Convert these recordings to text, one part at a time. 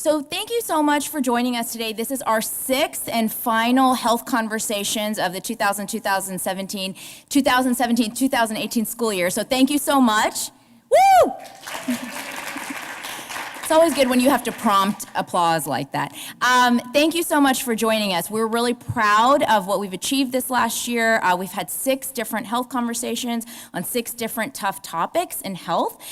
So thank you so much for joining us today. This is our sixth and final health conversations of the 2017-2018 school year. So thank you so much. Woo! It's always good when you have to prompt applause like that. Thank you so much for joining us. We're really proud of what we've achieved this last year. We've had 6 different health conversations on 6 different tough topics in health.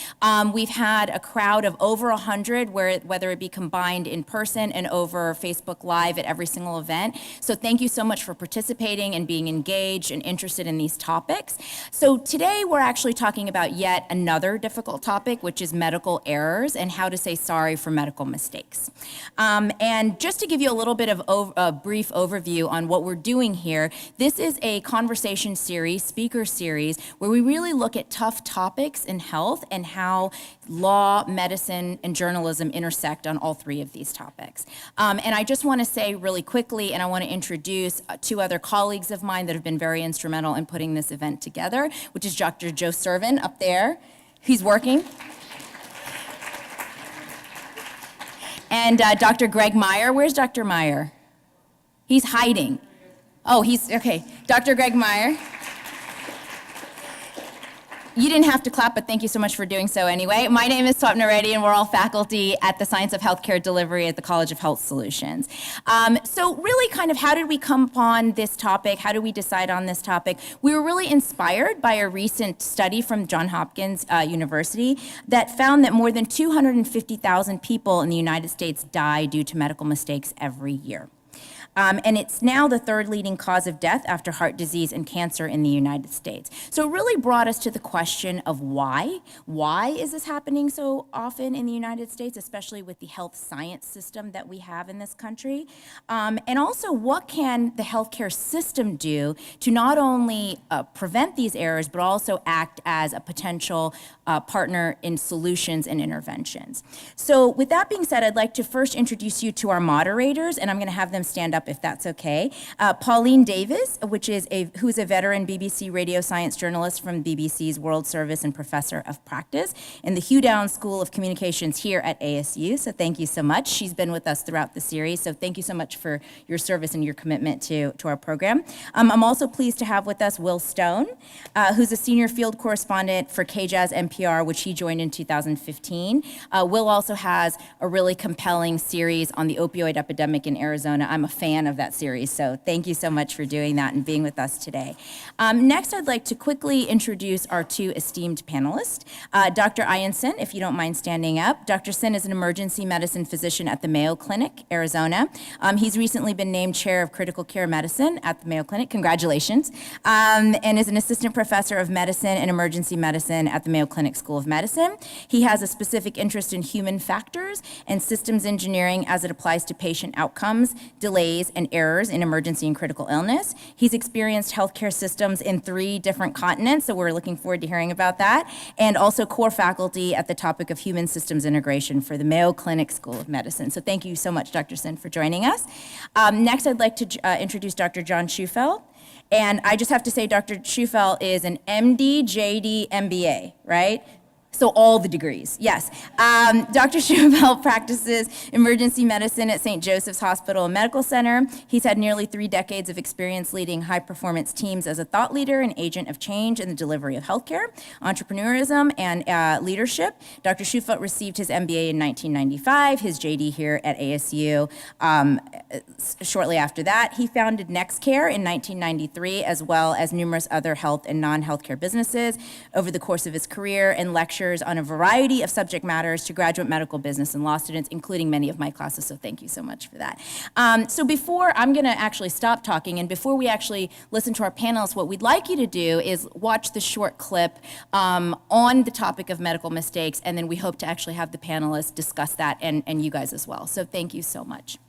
We've had a crowd of over 100, whether it be combined in person and over Facebook Live at every single event. So thank you so much for participating and being engaged and interested in these topics. So today we're actually talking about yet another difficult topic, which is medical errors and how to say sorry for medical mistakes. And just to give you a little bit of a brief overview on what we're doing here, this is a conversation series, speaker series, where we really look at tough topics in health and how law, medicine, and journalism intersect on all 3 of these topics. And I just want to say really quickly, and I want to introduce 2 other colleagues of mine that have been very instrumental in putting this event together, which is Dr. Joe Servin up there. He's working. And Dr. Greg Meyer. Where's Dr. Meyer? He's hiding. Oh, he's, okay. Dr. Greg Meyer. You didn't have to clap, but thank you so much for doing so anyway. My name is Swapna Reddy, and we're all faculty at the Science of Healthcare Delivery at the College of Health Solutions. So really kind of how did we come upon this topic? How did we decide on this topic? We were really inspired by a recent study from Johns Hopkins University that found that more than 250,000 people in the United States die due to medical mistakes every year. And it's now the 3rd leading cause of death after heart disease and cancer in the United States. So it really brought us to the question of why. Why is this happening so often in the United States, especially with the health science system that we have in this country? And also, what can the healthcare system do to not only prevent these errors, but also act as a potential partner in solutions and interventions? So with that being said, I'd like to first introduce you to our moderators, and I'm going to have them stand up if that's okay. Pauline Davies, who's a veteran BBC radio science journalist from BBC's World Service and professor of practice in the Hugh School of Communications here at ASU. So thank you so much. She's been with us throughout the series. So thank you so much for your service and your commitment to our program. I'm also pleased to have with us Will Stone, who's a senior field correspondent for KJZZ NPR, which he joined in 2015. Will also has a really compelling series on the opioid epidemic in Arizona. I'm a fan of that series, so thank you so much for doing that and being with us today. Next, I'd like to quickly introduce our 2 esteemed panelists. Dr. Ayan, if you don't mind standing up. Dr. Sin is an emergency medicine physician at the Mayo Clinic, Arizona. He's recently been named chair of critical care medicine at the Mayo Clinic. Congratulations. And is an assistant professor of medicine and emergency medicine at the Mayo Clinic School of Medicine. He has a specific interest in human factors and systems engineering as it applies to patient outcomes, delays, and errors in emergency and critical illness. He's experienced healthcare systems in 3 different continents, so we're looking forward to hearing about that, and also core faculty at the topic of human systems integration for the Mayo Clinic School of Medicine. So thank you so much, Dr. Sin, for joining us. Next, I'd like to introduce Dr. John Shufeldt. And I just have to say, Dr. Shufeldt is an MD, JD, MBA, right? So all the degrees, yes. Dr. Shufeldt practices emergency medicine at St. Joseph's Hospital and Medical Center. He's had nearly 3 decades of experience leading high-performance teams as a thought leader and agent of change in the delivery of healthcare, entrepreneurism, and leadership. Dr. Shufeldt received his MBA in 1995, his JD here at ASU. Shortly after that, he founded NextCare in 1993, as well as numerous other health and non-healthcare businesses over the course of his career, and lectured on a variety of subject matters to graduate medical business and law students, including many of my classes, so thank you so much for that. So before, I'm gonna actually stop talking, and before we actually listen to our panelists, what we'd like you to do is watch the short clip on the topic of medical mistakes, and then we hope to actually have the panelists discuss that, and you guys as well. So thank you so much.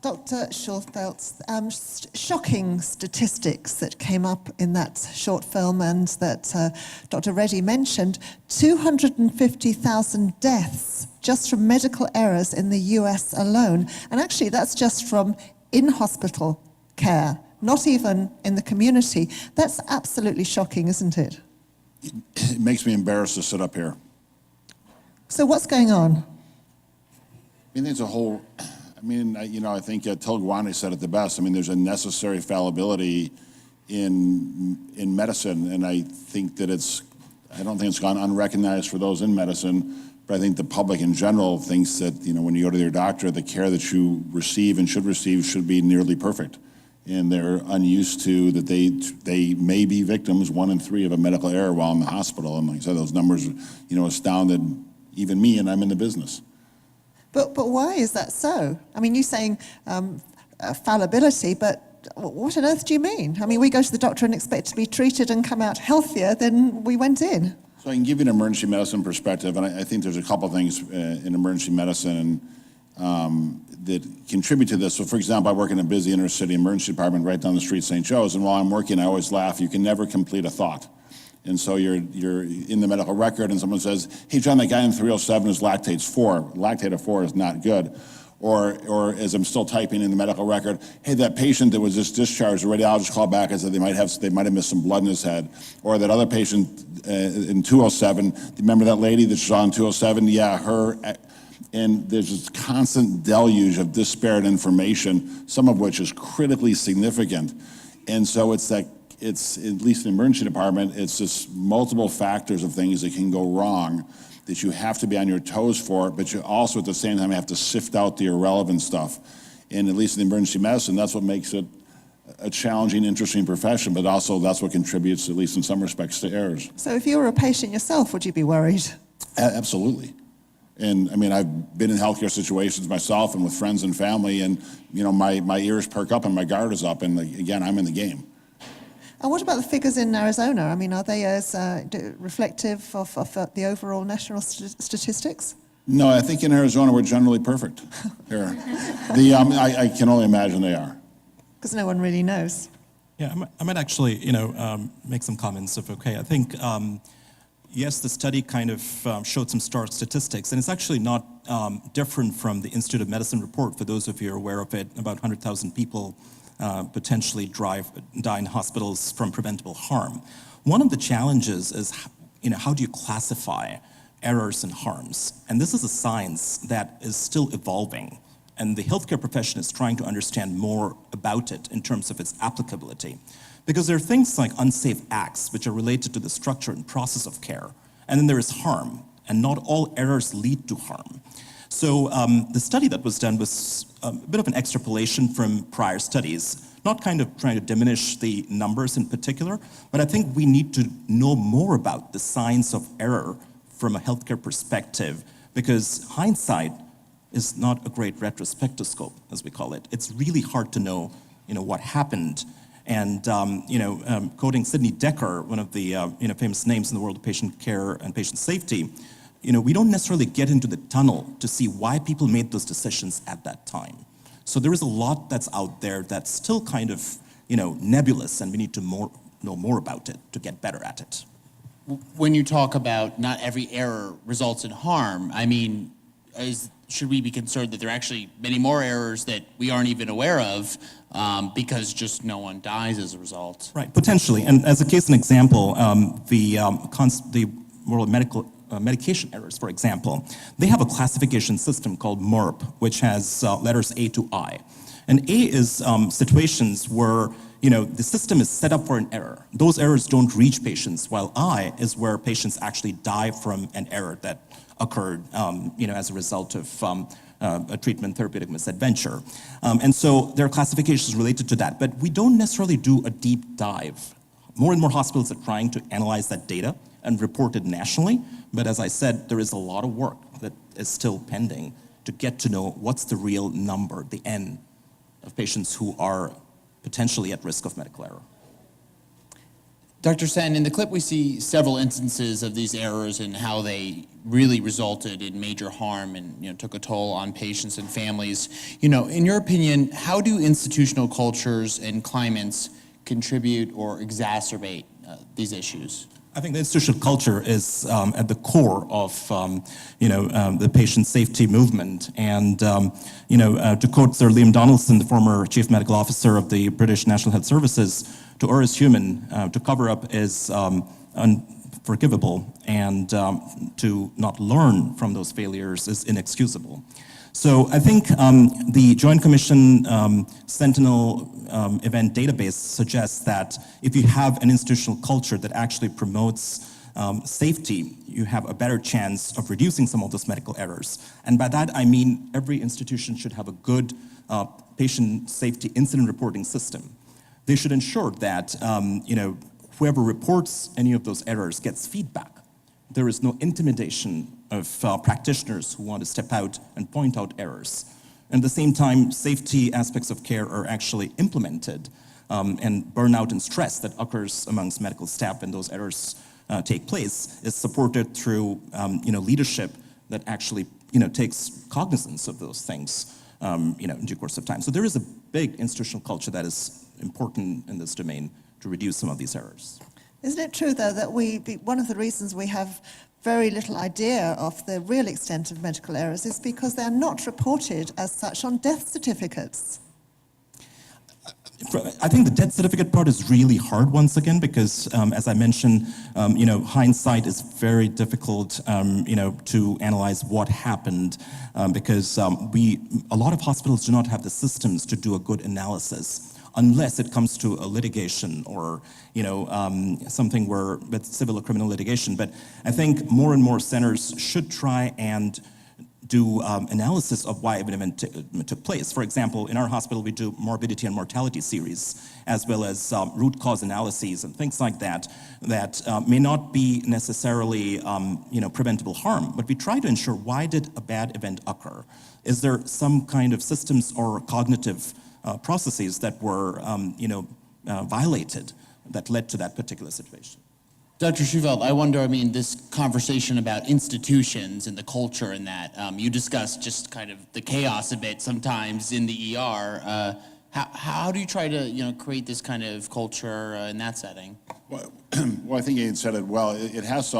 Dr. Shufeldt's shocking statistics that came up in that short film and that Dr. Reddy mentioned, 250,000 deaths just from medical errors in the US alone. And actually that's just from in-hospital care, not even in the community. That's absolutely shocking, isn't it? It makes me embarrassed to sit up here. So what's going on? I mean, there's a whole, I think Tilgwani said it the best. I mean, there's a necessary fallibility in medicine, and I think that I don't think it's gone unrecognized for those in medicine, but I think the public in general thinks that, when you go to your doctor, the care that you receive and should receive should be nearly perfect. And they're unused to that they may be victims, 1 in 3, of a medical error while in the hospital. And like I said, those numbers, astounded even me, and I'm in the business. But why is that so? I mean, you're saying fallibility, but what on earth do you mean? I mean, we go to the doctor and expect to be treated and come out healthier than we went in. So I can give you an emergency medicine perspective, and I think there's a couple things in emergency medicine that contribute to this. So, for example, I work in a busy inner city emergency department right down the street, St. Joe's, and while I'm working, I always laugh. You can never complete a thought. And so you're in the medical record, and someone says, "Hey, John, that guy in 307 is lactate's 4. Lactate of 4 is not good." Or as I'm still typing in the medical record, "Hey, that patient that was just discharged, the radiologist called back and said they might have missed some blood in his head." Or that other patient in 207, remember that lady that saw in 207? Yeah, her. And there's this constant deluge of disparate information, some of which is critically significant. And so it's at least in the emergency department, it's just multiple factors of things that can go wrong that you have to be on your toes for, but you also at the same time have to sift out the irrelevant stuff. And at least in emergency medicine, that's what makes it a challenging, interesting profession, but also that's what contributes, at least in some respects, to errors. So if you were a patient yourself, would you be worried? Absolutely. And I mean, I've been in healthcare situations myself and with friends and family, and my ears perk up and my guard is up, and again, I'm in the game. And what about the figures in Arizona? I mean, are they as reflective of the overall national statistics? No, I think in Arizona we're generally perfect. Here, I can only imagine they are. Because no one really knows. Yeah, I might actually, make some comments if okay. I think, yes, the study kind of showed some stark statistics, and it's actually not different from the Institute of Medicine report. For those of you who are aware of it, about 100,000 people potentially die in hospitals from preventable harm. One of the challenges is, how do you classify errors and harms? And this is a science that is still evolving, and the healthcare profession is trying to understand more about it in terms of its applicability. Because there are things like unsafe acts, which are related to the structure and process of care, and then there is harm, and not all errors lead to harm. So the study that was done was a bit of an extrapolation from prior studies, not kind of trying to diminish the numbers in particular, but I think we need to know more about the science of error from a healthcare perspective, because hindsight is not a great retrospectoscope, as we call it. It's really hard to know, what happened. And quoting Sidney Decker, one of the famous names in the world of patient care and patient safety, we don't necessarily get into the tunnel to see why people made those decisions at that time. So there is a lot that's out there that's still kind of, nebulous, and we need to know more about it to get better at it. When you talk about not every error results in harm, I mean, should we be concerned that there are actually many more errors that we aren't even aware of because just no one dies as a result? Right, potentially. And as a case and example, the World Medication Errors, for example, they have a classification system called MERP, which has letters A to I. And A is situations where the system is set up for an error. Those errors don't reach patients, while I is where patients actually die from an error that occurred, as a result of a treatment therapeutic misadventure. And so there are classifications related to that, but we don't necessarily do a deep dive. More and more hospitals are trying to analyze that data and report it nationally, but as I said, there is a lot of work that is still pending to get to know what's the real number, the N, of patients who are potentially at risk of medical error. Dr. Sen, in the clip we see several instances of these errors and how they really resulted in major harm and took a toll on patients and families. In your opinion, how do institutional cultures and climates contribute or exacerbate these issues? I think the institutional culture is at the core of the patient safety movement. And to quote Sir Liam Donaldson, the former chief medical officer of the British National Health Services, to err is human, to cover up is, for unforgivable, and to not learn from those failures is inexcusable. So I think the Joint Commission Sentinel event database suggests that if you have an institutional culture that actually promotes safety, you have a better chance of reducing some of those medical errors. And by that, I mean every institution should have a good patient safety incident reporting system. They should ensure that whoever reports any of those errors gets feedback. There is no intimidation of practitioners who want to step out and point out errors. And at the same time, safety aspects of care are actually implemented, and burnout and stress that occurs amongst medical staff when those errors take place is supported through leadership that actually takes cognizance of those things in due course of time. So there is a big institutional culture that is important in this domain to reduce some of these errors. Isn't it true, though, that one of the reasons we have very little idea of the real extent of medical errors is because they're not reported as such on death certificates? I think the death certificate part is really hard once again because, as I mentioned, hindsight is very difficult, to analyze what happened because a lot of hospitals do not have the systems to do a good analysis unless it comes to a litigation or something with civil or criminal litigation. But I think more and more centers should try and do analysis of why an event took place. For example, in our hospital, we do morbidity and mortality series, as well as root cause analyses and things like that may not be necessarily preventable harm, but we try to ensure why did a bad event occur? Is there some kind of systems or cognitive processes that were violated that led to that particular situation? Dr. Shufeldt, I wonder, this conversation about institutions and the culture in that, you discussed just kind of the chaos a bit sometimes in the ER. How do you try to create this kind of culture in that setting? Well, I think Ayan said it well. It has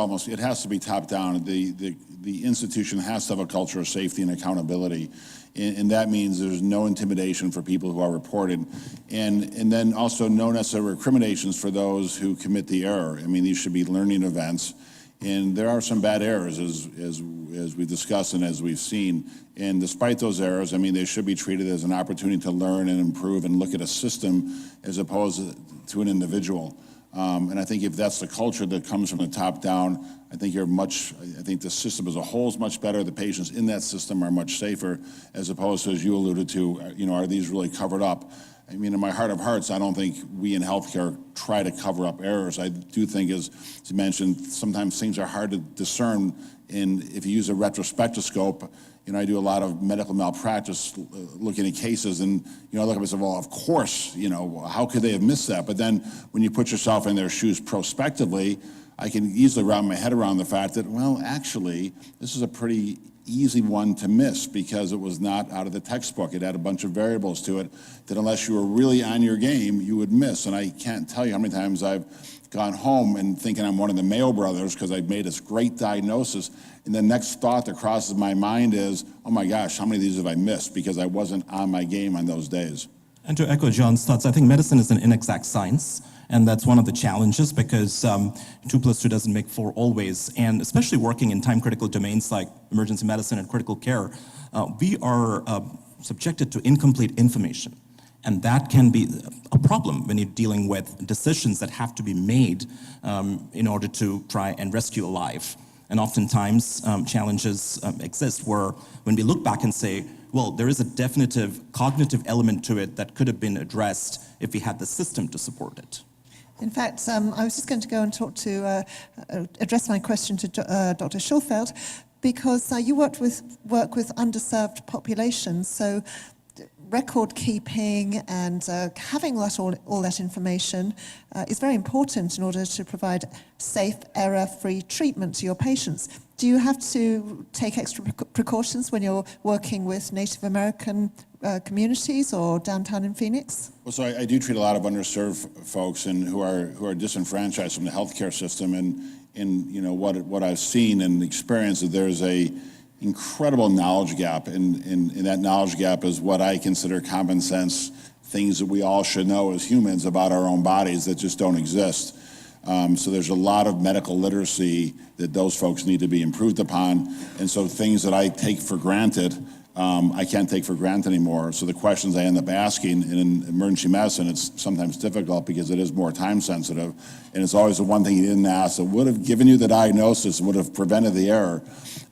to be top down. The institution has to have a culture of safety and accountability. And that means there's no intimidation for people who are reported. And then also no necessary recriminations for those who commit the error. These should be learning events. And there are some bad errors as we discussed and as we've seen. And despite those errors, they should be treated as an opportunity to learn and improve and look at a system as opposed to an individual. And I think if that's the culture that comes from the top down, I think the system as a whole is much better. The patients in that system are much safer, as opposed to, as you alluded to, are these really covered up? In my heart of hearts, I don't think we in healthcare try to cover up errors. I do think, as you mentioned, sometimes things are hard to discern. And if you use a retrospectoscope, I do a lot of medical malpractice looking at cases, and I look up and say, well, of course, how could they have missed that? But then when you put yourself in their shoes prospectively, I can easily wrap my head around the fact that, well, actually, this is a pretty easy one to miss because it was not out of the textbook. It had a bunch of variables to it that unless you were really on your game, you would miss. And I can't tell you how many times I've gone home and thinking I'm one of the Mayo brothers because I've made this great diagnosis. And the next thought that crosses my mind is, oh my gosh, how many of these have I missed because I wasn't on my game on those days? And to echo John's thoughts, I think medicine is an inexact science. And that's one of the challenges because 2 + 2 doesn't make 4 always. And especially working in time-critical domains like emergency medicine and critical care, we are subjected to incomplete information. And that can be a problem when you're dealing with decisions that have to be made in order to try and rescue a life. And oftentimes, challenges exist where when we look back and say, well, there is a definitive cognitive element to it that could have been addressed if we had the system to support it. In fact, I was just going to go and address my question to Dr. Shufeldt, because you work with underserved populations, so record keeping and having all that information is very important in order to provide safe, error-free treatment to your patients. Do you have to take extra precautions when you're working with Native American communities or downtown in Phoenix? Well, so I do treat a lot of underserved folks and who are disenfranchised from the healthcare system, and what I've seen and experienced is there's a incredible knowledge gap, and that knowledge gap is what I consider common sense things that we all should know as humans about our own bodies that just don't exist. So there's a lot of medical literacy that those folks need to be improved upon. And so things that I take for granted, I can't take for granted anymore. So the questions I end up asking in emergency medicine, it's sometimes difficult because it is more time sensitive. And it's always the one thing you didn't ask that would have given you the diagnosis, would have prevented the error.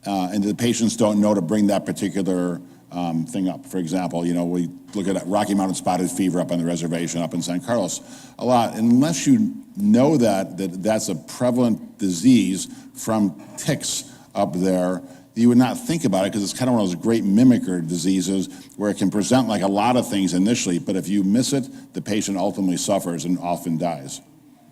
And the patients don't know to bring that particular thing up. For example, we look at Rocky Mountain spotted fever up on the reservation up in San Carlos a lot. Unless you know that's a prevalent disease from ticks up there, you would not think about it because it's kind of one of those great mimicker diseases where it can present like a lot of things initially, but if you miss it, the patient ultimately suffers and often dies.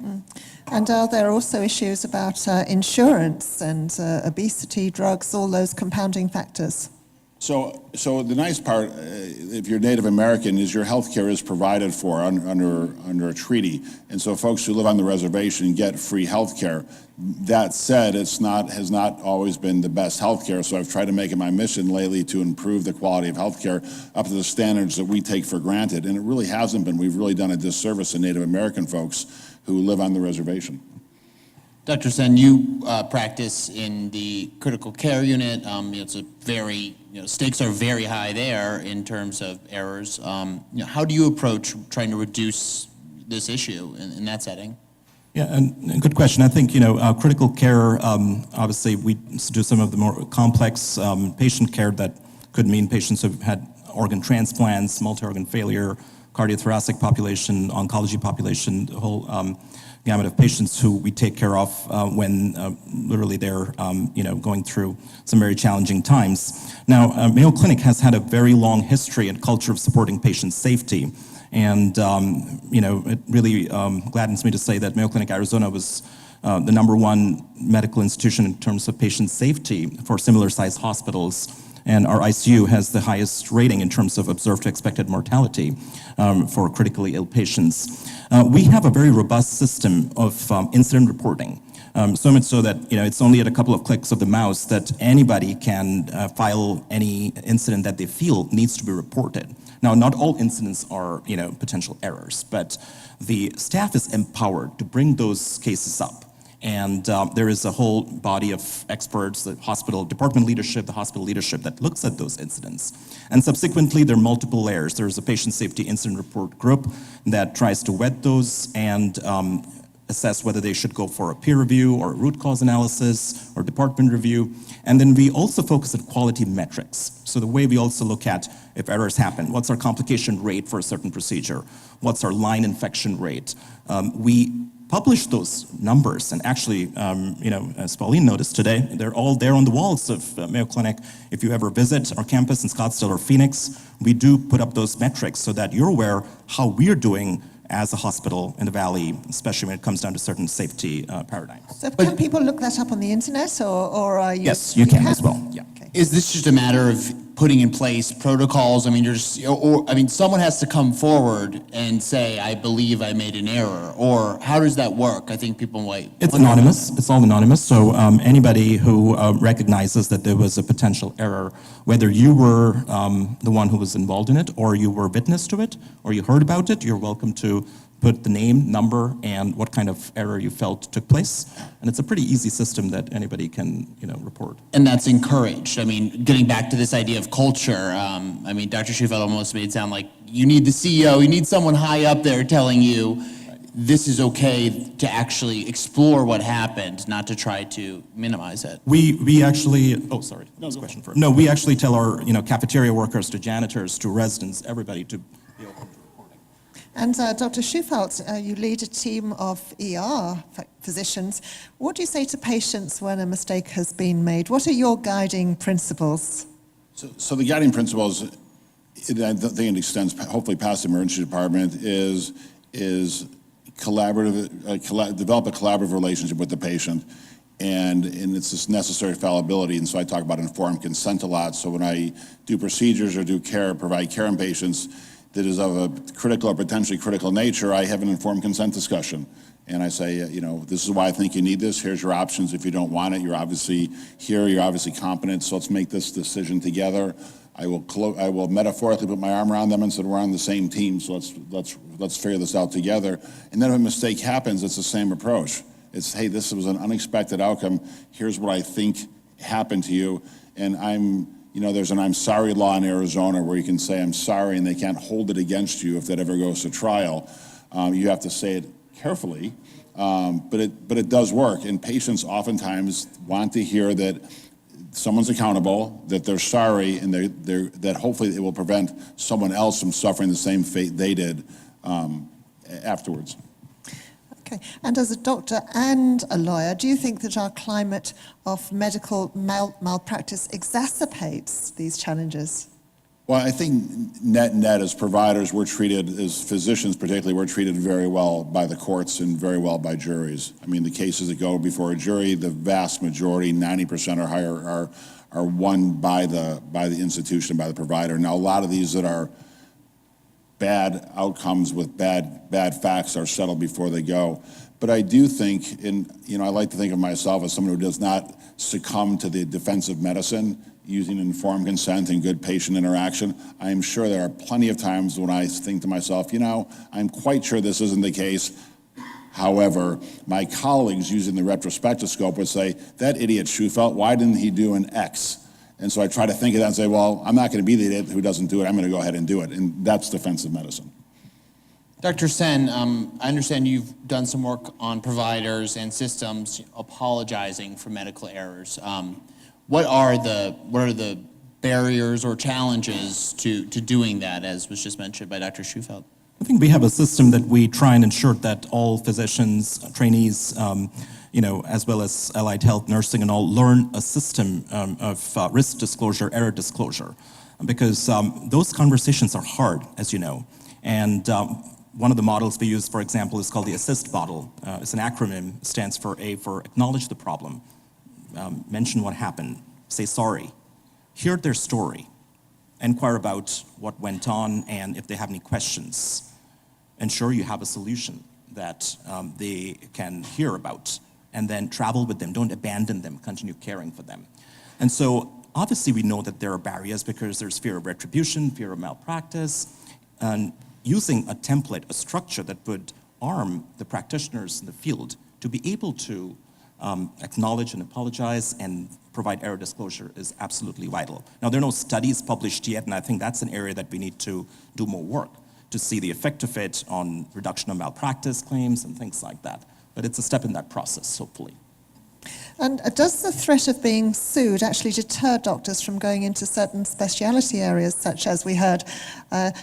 And are there also issues about insurance and obesity, drugs, all those compounding factors? So the nice part, if you're Native American, is your health care is provided for under a treaty. And so folks who live on the reservation get free health care. That said, has not always been the best health care. So I've tried to make it my mission lately to improve the quality of health care up to the standards that we take for granted. And it really hasn't been. We've really done a disservice to Native American folks who live on the reservation. Dr. Sen, you practice in the critical care unit. It's a very, stakes are very high there in terms of errors. How do you approach trying to reduce this issue in that setting? Yeah, and good question. I think, critical care, obviously we do some of the more complex patient care that could mean patients who've had organ transplants, multi-organ failure, cardiothoracic population, oncology population, the whole gamut of patients who we take care of when literally they're going through some very challenging times. Now, Mayo Clinic has had a very long history and culture of supporting patient safety. And, it really gladdens me to say that Mayo Clinic Arizona was the #1 medical institution in terms of patient safety for similar-sized hospitals. And our ICU has the highest rating in terms of observed expected mortality for critically ill patients. We have a very robust system of incident reporting. So much so that it's only at a couple of clicks of the mouse that anybody can file any incident that they feel needs to be reported. Now, not all incidents are potential errors, but the staff is empowered to bring those cases up. And there is a whole body of experts, the hospital department leadership, the hospital leadership that looks at those incidents. And subsequently, there are multiple layers. There's a patient safety incident report group that tries to vet those and assess whether they should go for a peer review or a root cause analysis or department review. And then we also focus on quality metrics. So the way we also look at if errors happen, what's our complication rate for a certain procedure? What's our line infection rate? We publish those numbers, and actually, as Pauline noticed today, they're all there on the walls of Mayo Clinic. If you ever visit our campus in Scottsdale or Phoenix, we do put up those metrics so that you're aware how we're doing as a hospital in the Valley, especially when it comes down to certain safety paradigms. So can people look that up on the internet, or are you? Yes, you can as well. Yeah. Okay. Is this just a matter of putting in place protocols? I mean, someone has to come forward and say, I believe I made an error, or how does that work? I think people might. It's anonymous. It's all anonymous. So anybody who recognizes that there was a potential error, whether you were the one who was involved in it, or you were witness to it, or you heard about it, you're welcome to put the name, number, and what kind of error you felt took place. And it's a pretty easy system that anybody can, report. And that's encouraged. I mean, getting back to this idea of culture, Dr. Shufeldt almost made it sound like you need the CEO, you need someone high up there telling you this is okay to actually explore what happened, not to try to minimize it. We actually, sorry, that's a question for. No, we actually tell our, cafeteria workers to janitors to residents, everybody to be open to reporting. And Dr. Shufeldt, you lead a team of ER physicians. What do you say to patients when a mistake has been made? What are your guiding principles? So the guiding principles, I think it extends hopefully past the emergency department, is collaborative, develop a collaborative relationship with the patient. And it's this necessary fallibility. And so I talk about informed consent a lot. So when I do procedures or do care, provide care on patients that is of a critical or potentially critical nature, I have an informed consent discussion. And I say, this is why I think you need this. Here's your options. If you don't want it, you're obviously here. You're obviously competent. So let's make this decision together. I will metaphorically put my arm around them and say, we're on the same team. So let's figure this out together. And then if a mistake happens, it's the same approach. It's, hey, this was an unexpected outcome. Here's what I think happened to you. And there's an I'm sorry law in Arizona where you can say I'm sorry and they can't hold it against you if that ever goes to trial. You have to say it carefully, but it does work. And patients oftentimes want to hear that someone's accountable, that they're sorry, and that hopefully it will prevent someone else from suffering the same fate they did afterwards. Okay, and as a doctor and a lawyer, do you think that our climate of medical malpractice exacerbates these challenges? Well, I think net as providers, we're treated, as physicians particularly, we're treated very well by the courts and very well by juries. I mean, the cases that go before a jury, the vast majority, 90% or higher, are won by the institution, by the provider. Now, a lot of these that are bad outcomes with bad facts are settled before they go. But I do think, I like to think of myself as someone who does not succumb to the defensive medicine, using informed consent and good patient interaction. I am sure there are plenty of times when I think to myself, I'm quite sure this isn't the case. However, my colleagues using the retrospectoscope would say, that idiot Shufeldt, why didn't he do an X? And so I try to think of that and say, well, I'm not going to be the idiot who doesn't do it. I'm going to go ahead and do it. And that's defensive medicine. Dr. Sen, I understand you've done some work on providers and systems apologizing for medical errors. What are the barriers or challenges to doing that, as was just mentioned by Dr. Shufeldt? I think we have a system that we try and ensure that all physicians, trainees, as well as allied health, nursing, and all learn a system of risk disclosure, error disclosure, because those conversations are hard, as you know. And one of the models we use, for example, is called the ASSIST model. It's an acronym, stands for A for acknowledge the problem, mention what happened, say sorry, hear their story, inquire about what went on, and if they have any questions, ensure you have a solution that they can hear about, and then travel with them. Don't abandon them, continue caring for them. And so obviously we know that there are barriers because there's fear of retribution, fear of malpractice, and using a template, a structure that would arm the practitioners in the field to be able to acknowledge and apologize and provide error disclosure is absolutely vital. Now, there are no studies published yet, and I think that's an area that we need to do more work to see the effect of it on reduction of malpractice claims and things like that. But it's a step in that process, hopefully. And does the threat of being sued actually deter doctors from going into certain specialty areas, such as we heard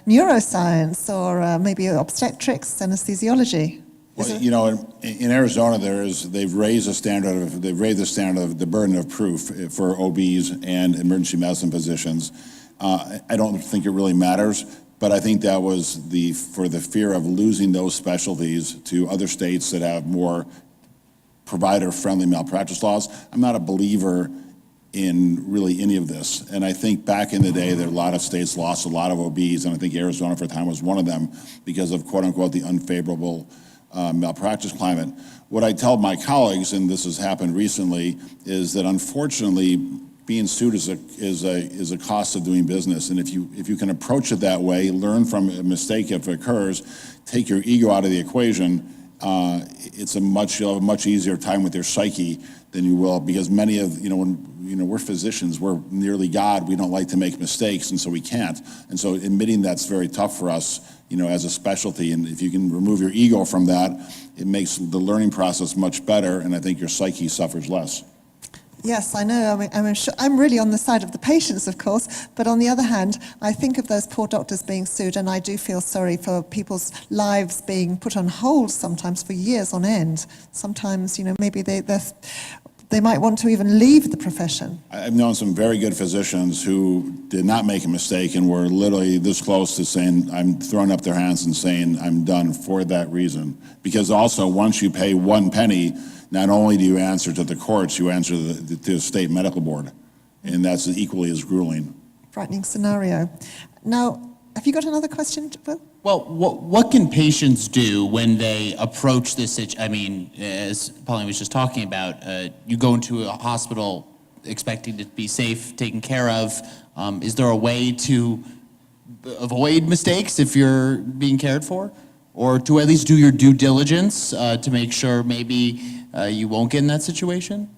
neuroscience or maybe obstetrics, anesthesiology? Well, in Arizona, they've raised the standard of the burden of proof for OBs and emergency medicine physicians. I don't think it really matters, but I think that was for the fear of losing those specialties to other states that have more provider-friendly malpractice laws. I'm not a believer in really any of this. And I think back in the day, there are a lot of states lost a lot of OBs, and I think Arizona for a time was one of them because of, quote unquote, the unfavorable malpractice climate. What I tell my colleagues, and this has happened recently, is that unfortunately, being sued is a cost of doing business. And if you can approach it that way, learn from a mistake if it occurs, take your ego out of the equation, you'll have a much easier time with your psyche than you will, because many of, we're physicians, we're nearly God, we don't like to make mistakes, and so we can't. And so admitting that's very tough for us, as a specialty, and if you can remove your ego from that, it makes the learning process much better, and I think your psyche suffers less. Yes, I know. I'm really on the side of the patients, of course, but on the other hand, I think of those poor doctors being sued, and I do feel sorry for people's lives being put on hold sometimes for years on end. Sometimes, maybe they might want to even leave the profession. I've known some very good physicians who did not make a mistake and were literally this close to saying, I'm throwing up their hands and saying, I'm done for that reason. Because also, once you pay one penny, not only do you answer to the courts, you answer to the state medical board. And that's equally as grueling. Frightening scenario. Now, Have you got another question, Will? Well, what can patients do when they approach this I mean, as Pauline was just talking about, you go into a hospital expecting to be safe, taken care of. Is there a way to avoid mistakes if you're being cared for? Or to at least do your due diligence to make sure maybe you won't get in that situation?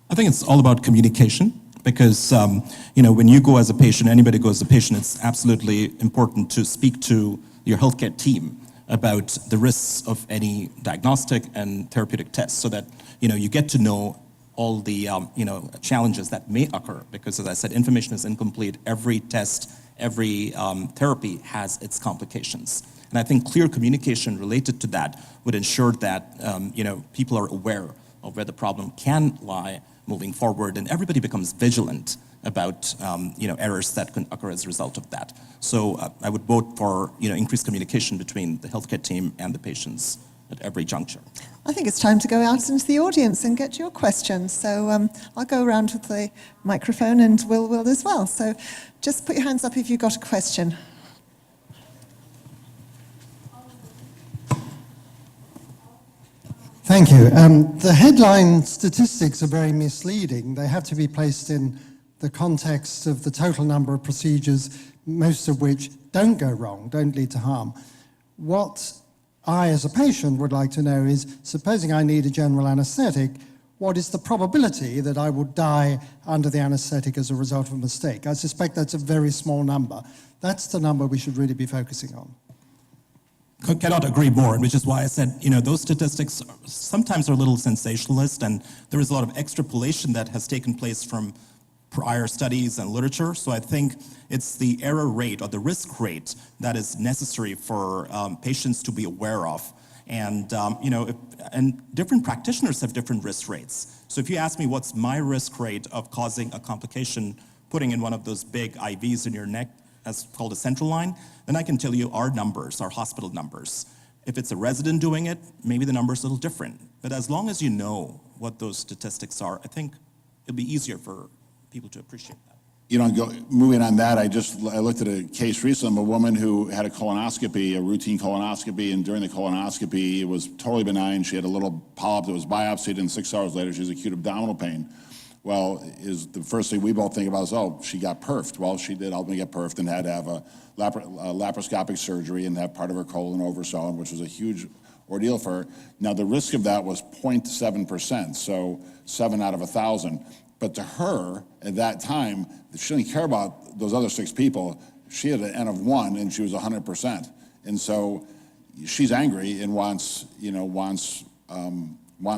I think it's all about communication. Because, when you go as a patient, anybody goes as a patient, it's absolutely important to speak to your healthcare team about the risks of any diagnostic and therapeutic tests so that, you get to know all the, challenges that may occur. Because as I said, information is incomplete. Every test, every therapy has its complications. And I think clear communication related to that would ensure that, people are aware of where the problem can lie moving forward, and everybody becomes vigilant about errors that can occur as a result of that. So I would vote for increased communication between the healthcare team and the patients at every juncture. I think it's time to go out into the audience and get your questions. So I'll go around with the microphone, and Will as well. So just put your hands up if you've got a question. Thank you. The headline statistics are very misleading. They have to be placed in the context of the total number of procedures, most of which don't go wrong, don't lead to harm. What I, as a patient, would like to know is, supposing I need a general anesthetic, what is the probability that I would die under the anesthetic as a result of a mistake? I suspect that's a very small number. That's the number we should really be focusing on. Cannot agree more, which is why I said, those statistics sometimes are a little sensationalist, and there is a lot of extrapolation that has taken place from prior studies and literature. So I think it's the error rate or the risk rate that is necessary for patients to be aware of. And, and different practitioners have different risk rates. So if you ask me what's my risk rate of causing a complication, putting in one of those big IVs in your neck, as called a central line, then I can tell you our numbers, our hospital numbers. If it's a resident doing it, maybe the number's a little different. But as long as you know what those statistics are, I think it'll be easier for people to appreciate that. Moving on that, I looked at a case recently of a woman who had a colonoscopy, a routine colonoscopy, and during the colonoscopy, it was totally benign. She had a little polyp that was biopsied, and 6 hours later, she has acute abdominal pain. Well, the first thing we both think about is, oh, she got perfed. Well, she did ultimately get perfed and had to have a laparoscopic surgery and have part of her colon oversewn, which was a huge ordeal for her. Now, the risk of that was 0.7%, so 7 out of 1,000. But to her, at that time, she didn't care about those other 6 people. She had an N of 1, and she was 100%. And so she's angry and wants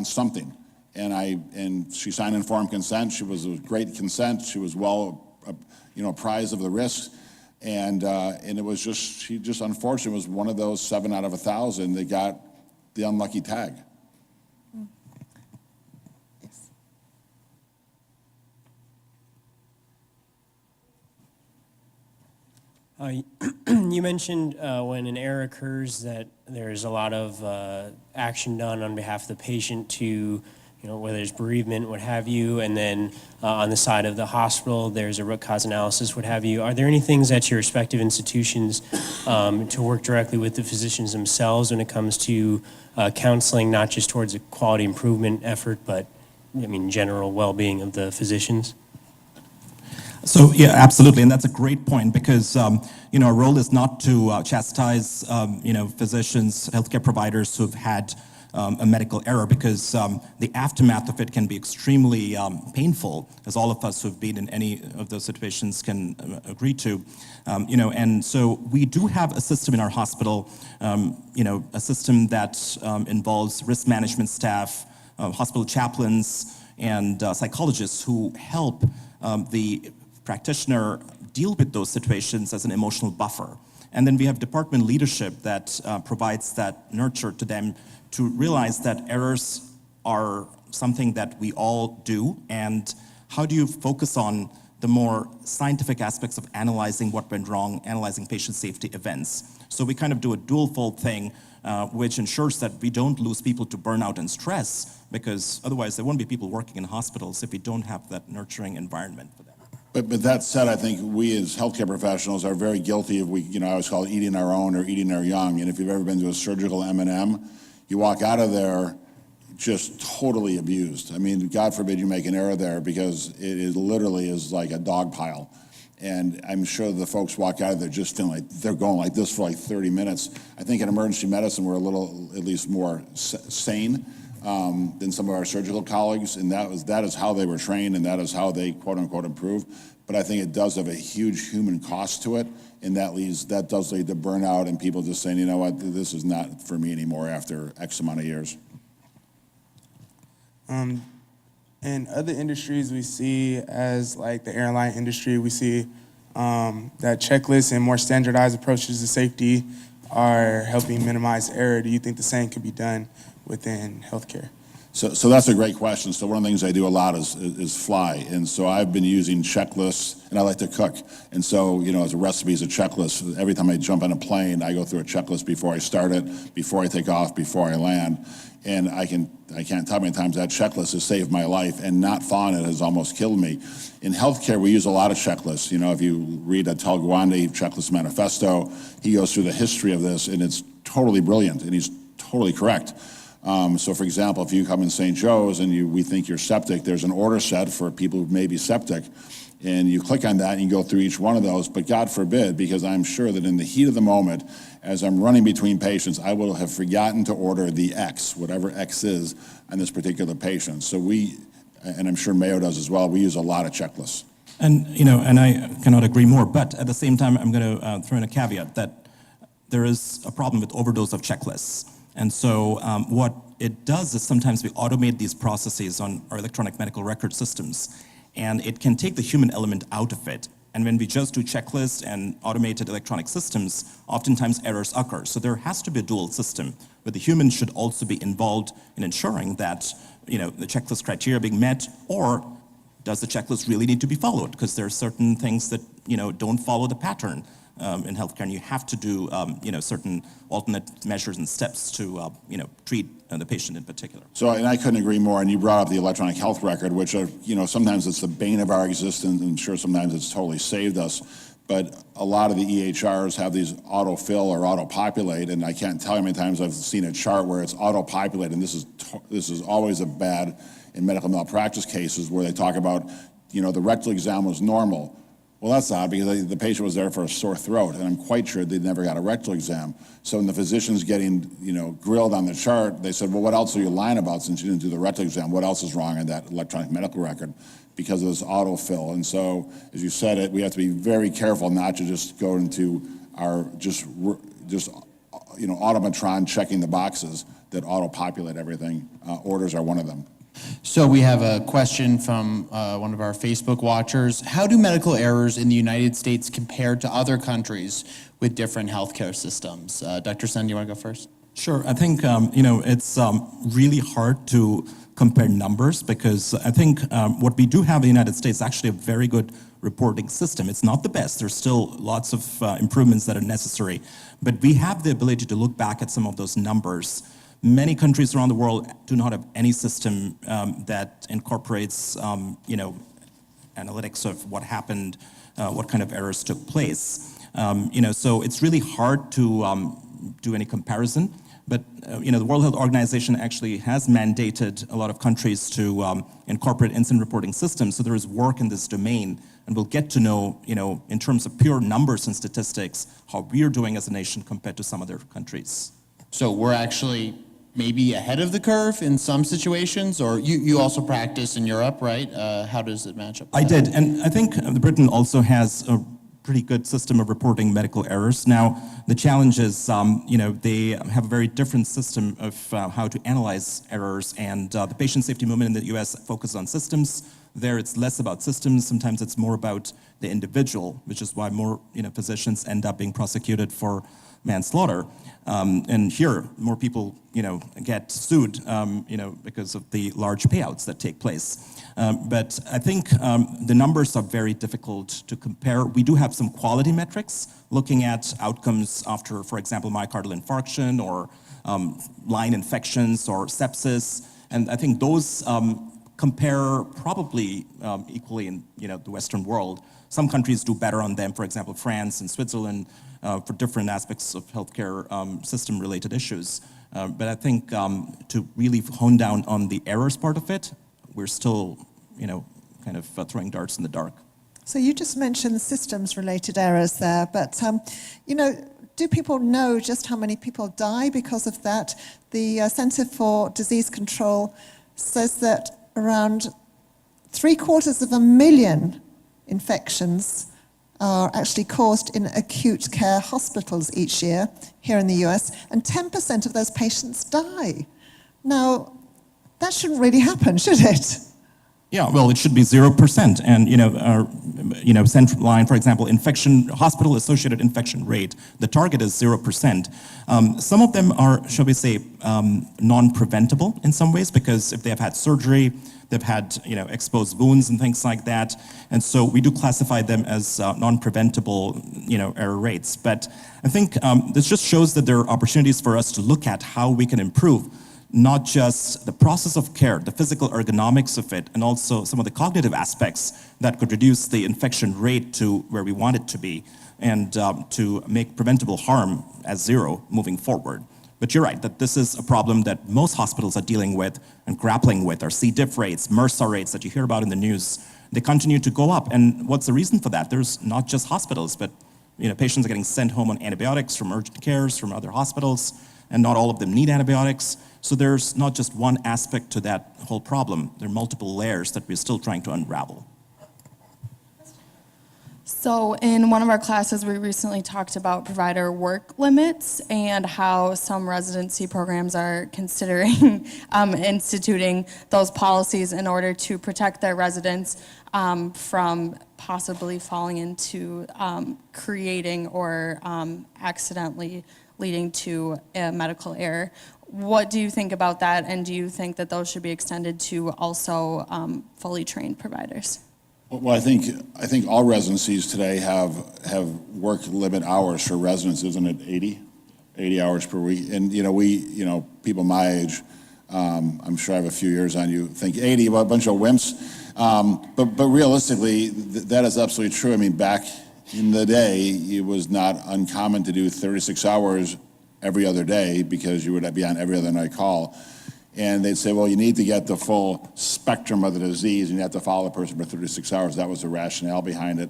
something. And she signed informed consent. She was a great consent. She was well, apprised of the risks. And it was she unfortunately was one of those 7 out of 1,000 that got the unlucky tag. Yes. You mentioned when an error occurs that there's a lot of action done on behalf of the patient to, whether it's bereavement, what have you, and then on the side of the hospital, there's a root cause analysis, what have you. Are there any things at your respective institutions to work directly with the physicians themselves when it comes to counseling, not just towards a quality improvement effort, but, general well-being of the physicians? So, yeah, absolutely, and that's a great point because, our role is not to chastise, physicians, healthcare providers who've had a medical error because the aftermath of it can be extremely painful, as all of us who've been in any of those situations can agree to. And so we do have a system in our hospital, a system that involves risk management staff, hospital chaplains, and psychologists who help the practitioner deal with those situations as an emotional buffer. And then we have department leadership that provides that nurture to them to realize that errors are something that we all do, and how do you focus on the more scientific aspects of analyzing what went wrong, analyzing patient safety events. So we kind of do a dual-fold thing, which ensures that we don't lose people to burnout and stress, because otherwise there won't be people working in hospitals if we don't have that nurturing environment for them. But that said, I think we as healthcare professionals are very guilty of, I always call it eating our own or eating our young. And if you've ever been to a surgical M&M, you walk out of there just totally abused. I mean, God forbid you make an error there, because it literally is like a dog pile. And I'm sure the folks walk out of there just feeling like they're going like this for like 30 minutes. I think in emergency medicine, we're a little, at least more sane than some of our surgical colleagues, and that is how they were trained, and that is how they quote unquote improve. But I think it does have a huge human cost to it, and that does lead to burnout and people just saying, you know what, this is not for me anymore after X amount of years. In other industries, we see, as like the airline industry, we see that checklists and more standardized approaches to safety are helping minimize error. Do you think the same could be done within healthcare? So that's a great question. So one of the things I do a lot is fly. And so I've been using checklists, and I like to cook. And so, as a recipe is a checklist. Every time I jump on a plane, I go through a checklist before I start it, before I take off, before I land. And I can't tell how many times that checklist has saved my life, and not following it has almost killed me. In healthcare, we use a lot of checklists. If you read a Tel Gwandi checklist manifesto, he goes through the history of this, and it's totally brilliant, and he's totally correct. So for example, if you come in St. Joe's and we think you're septic, there's an order set for people who may be septic. And you click on that and you go through each one of those, but God forbid, because I'm sure that in the heat of the moment, as I'm running between patients, I will have forgotten to order the X, whatever X is, on this particular patient. So and I'm sure Mayo does as well, we use a lot of checklists. And, and I cannot agree more, but at the same time, I'm going to throw in a caveat that there is a problem with overdose of checklists. And so what it does is sometimes we automate these processes on our electronic medical record systems, and it can take the human element out of it. And when we just do checklists and automated electronic systems, oftentimes errors occur. So there has to be a dual system, where the human should also be involved in ensuring that the checklist criteria are being met, or does the checklist really need to be followed? Because there are certain things that don't follow the pattern in healthcare, and you have to do certain alternate measures and steps to treat the patient in particular. So, and I couldn't agree more. And you brought up the electronic health record, which sometimes it's the bane of our existence, and sure sometimes it's totally saved us. But a lot of the EHRs have these autofill or auto-populate, and I can't tell you how many times I've seen a chart where it's auto-populate, and this is always a bad in medical malpractice cases where they talk about the rectal exam was normal. Well, that's odd, because the patient was there for a sore throat, and I'm quite sure they never got a rectal exam. So when the physician's getting, grilled on the chart, they said, well, what else are you lying about since you didn't do the rectal exam? What else is wrong in that electronic medical record? Because of this autofill. And so, as you said, we have to be very careful not to just go into our automatron checking the boxes that auto-populate everything. Orders are one of them. So we have a question from one of our Facebook watchers. How do medical errors in the United States compare to other countries with different healthcare systems? Dr. Sen, do you want to go first? Sure. I think, it's really hard to compare numbers, because I think what we do have in the United States is actually a very good reporting system. It's not the best. There's still lots of improvements that are necessary. But we have the ability to look back at some of those numbers. Many countries around the world do not have any system that incorporates, analytics of what happened, what kind of errors took place. So it's really hard to do any comparison. But the World Health Organization actually has mandated a lot of countries to incorporate incident reporting systems. So there is work in this domain, and we'll get to know, in terms of pure numbers and statistics, how we're doing as a nation compared to some other countries. So we're actually maybe ahead of the curve in some situations, or you also practice in Europe, right? How does it match up? I did, and I think Britain also has a pretty good system of reporting medical errors. Now, the challenge is, they have a very different system of how to analyze errors, and the patient safety movement in the US focuses on systems. There, it's less about systems. Sometimes it's more about the individual, which is why more physicians end up being prosecuted for manslaughter. And here, more people, get sued, because of the large payouts that take place. But I think the numbers are very difficult to compare. We do have some quality metrics looking at outcomes after, for example, myocardial infarction or line infections or sepsis. And I think those compare probably equally in the Western world. Some countries do better on them, for example, France and Switzerland, for different aspects of healthcare system-related issues. But I think to really hone down on the errors part of it, we're still, kind of throwing darts in the dark. So you just mentioned systems-related errors there, but do people know just how many people die because of that? The Centre for Disease Control says that around 750,000 infections are actually caused in acute care hospitals each year here in the US, and 10% of those patients die. Now, that shouldn't really happen, should it? Yeah, well, it should be 0%. And, central line, for example, hospital-associated infection rate, the target is 0%. Some of them are, shall we say, non-preventable in some ways, because if they have had surgery, they've had, exposed wounds and things like that. And so we do classify them as non-preventable, error rates. But I think this just shows that there are opportunities for us to look at how we can improve not just the process of care, the physical ergonomics of it, and also some of the cognitive aspects that could reduce the infection rate to where we want it to be, and to make preventable harm as zero moving forward. But you're right, that this is a problem that most hospitals are dealing with and grappling with. Our C. diff rates, MRSA rates that you hear about in the news, they continue to go up. And what's the reason for that? There's not just hospitals, but patients are getting sent home on antibiotics from urgent cares, from other hospitals, and not all of them need antibiotics. So there's not just one aspect to that whole problem. There are multiple layers that we're still trying to unravel. So in one of our classes, we recently talked about provider work limits and how some residency programs are considering instituting those policies in order to protect their residents from possibly falling into creating or accidentally leading to a medical error. What do you think about that, and do you think that those should be extended to also fully trained providers? Well, I think all residencies today have work limit hours for residents, isn't it? 80 hours per week. And people my age, I'm sure I have a few years on you, think 80, well, a bunch of wimps. But realistically, that is absolutely true. I mean, back in the day, it was not uncommon to do 36 hours every other day because you would be on every other night call. And they'd say, well, you need to get the full spectrum of the disease and you have to follow the person for 36 hours. That was the rationale behind it.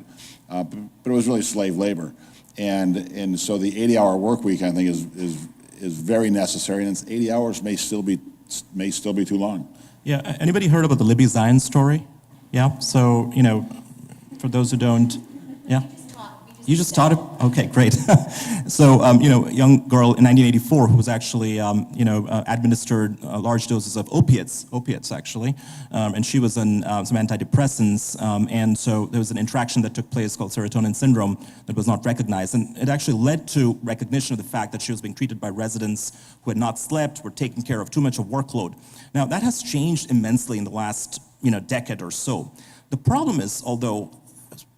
But it was really slave labor. And so the 80-hour work week, I think, is very necessary. And it's 80 hours may still be too long. Yeah, anybody heard about the Libby Zion story? Yeah, so, for those who don't, yeah? You just taught it? Okay, great. So, a young girl in 1984 who was actually, administered large doses of opiates actually, and she was on some antidepressants, and so there was an interaction that took place called serotonin syndrome that was not recognized, and it actually led to recognition of the fact that she was being treated by residents who had not slept, were taking care of too much of workload. Now, that has changed immensely in the last, decade or so. The problem is, although